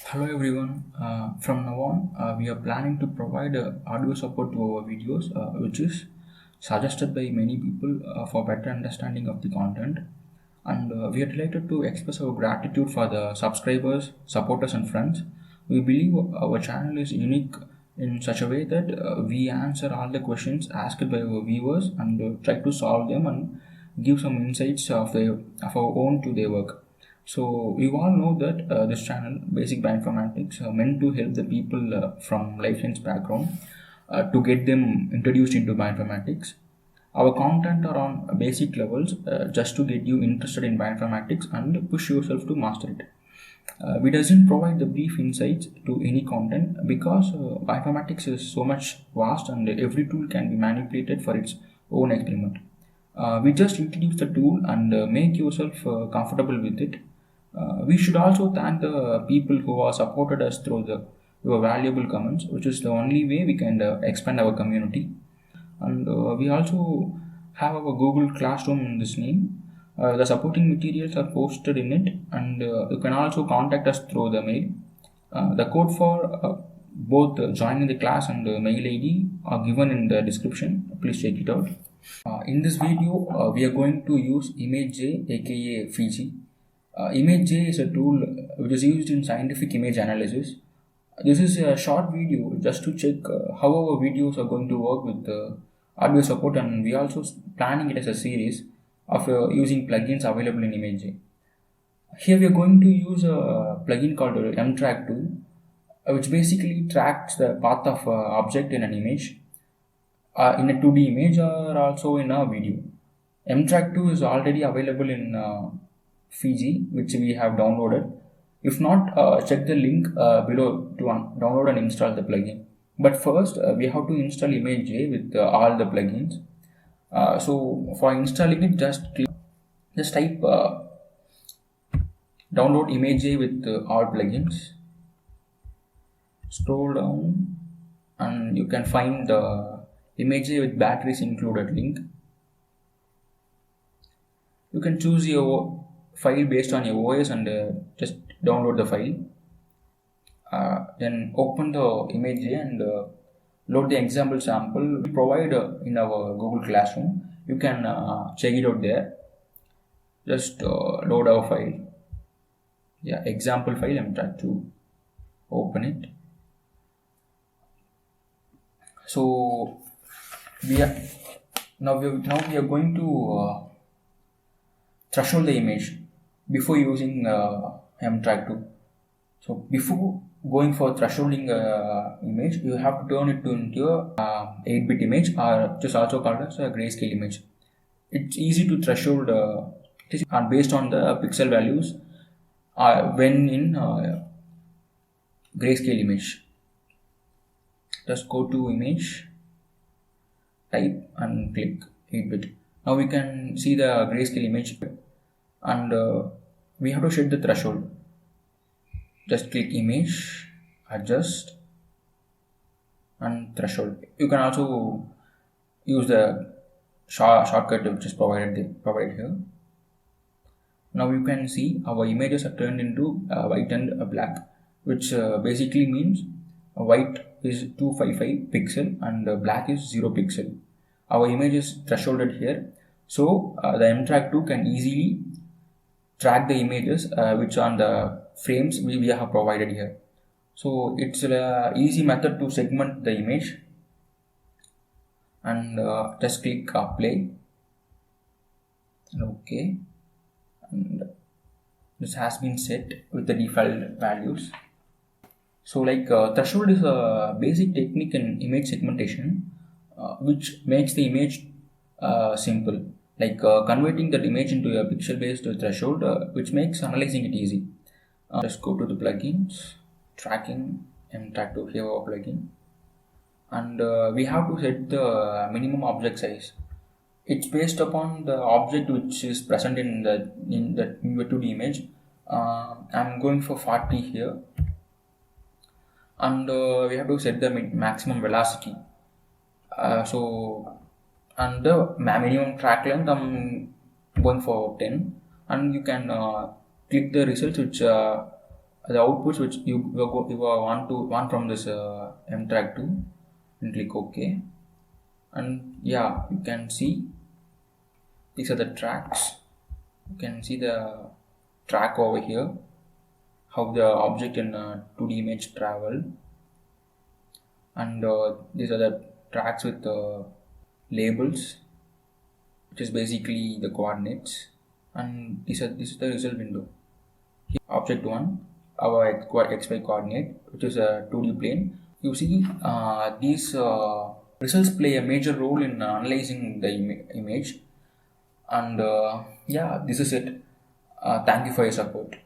Hello everyone. From now on, we are planning to provide audio support to our videos, which is suggested by many people for better understanding of the content. And we are delighted to express our gratitude for the subscribers, supporters, and friends. We believe our channel is unique in such a way that we answer all the questions asked by our viewers and try to solve them and give some insights of our own to their work. So we all know that this channel, Basic Bioinformatics, meant to help the people from life science background to get them introduced into bioinformatics. Our content are on basic levels just to get you interested in bioinformatics and push yourself to master it. We doesn't provide the brief insights to any content because bioinformatics is so much vast and every tool can be manipulated for its own experiment. We just introduce the tool and make yourself comfortable with it. We should also thank the people who have supported us through your valuable comments, which is the only way we can expand our community. And we also have our Google Classroom in this name. The supporting materials are posted in it, and you can also contact us through the mail. The code for both joining the class and the mail ID are given in the description. Please check it out. In this video, we are going to use ImageJ aka Fiji. ImageJ is a tool which is used in scientific image analysis. This is a short video just to check how our videos are going to work with the audio support, and we also planning it as a series of using plugins available in ImageJ. Here we are going to use a plugin called MTrack2, which basically tracks the path of object in an image, in a 2D image or also in a video. MTrack2 is already available in Fiji, which we have downloaded. If not, check the link below to download and install the plugin. But first, we have to install ImageJ with all the plugins. So for installing it, just type download ImageJ with all plugins. Scroll down, and you can find the ImageJ with batteries included link. You can choose your file based on your OS and just download the file. Then open the ImageJ and load the example sample we provide in our Google Classroom. You can check it out there. Just load our file. Yeah, example file MTrack2. Open it. So now we are going to threshold the image before using MTrack2. So before going for thresholding image, you have to turn it into a 8-bit image, or just also called as a grayscale image. It's easy to threshold and based on the pixel values when in grayscale image. Just go to image, type and click 8-bit. Now we can see the grayscale image, and we have to set the threshold. Just click image, adjust and threshold. You can also use the shortcut which is provided here. Now you can see our images are turned into white and black, which basically means white is 255 pixel and black is 0 pixel. Our image is thresholded here, so the MTrack2 can easily track the images which on the frames we have provided here. So it's an easy method to segment the image, and just click apply. Okay, and this has been set with the default values. So threshold is a basic technique in image segmentation which makes the image simple, converting that image into a pixel based threshold, which makes analyzing it easy. Just go to the plugins, tracking, and MTrack2 here our plugin, and we have to set the minimum object size. It's based upon the object which is present in the 2D image. I'm going for 40 here, and we have to set the maximum velocity. And the minimum track length I'm going for 10, and you can click the results which the outputs which you want from this mtrack 2, and click OK. And yeah, you can see these are the tracks. You can see the track over here, how the object in 2D image travel, and these are the tracks with the labels, which is basically the coordinates, and this is the result window. Here, object 1, our xy coordinate, which is a 2D plane. You see, these results play a major role in analyzing the image, and yeah, this is it. Thank you for your support.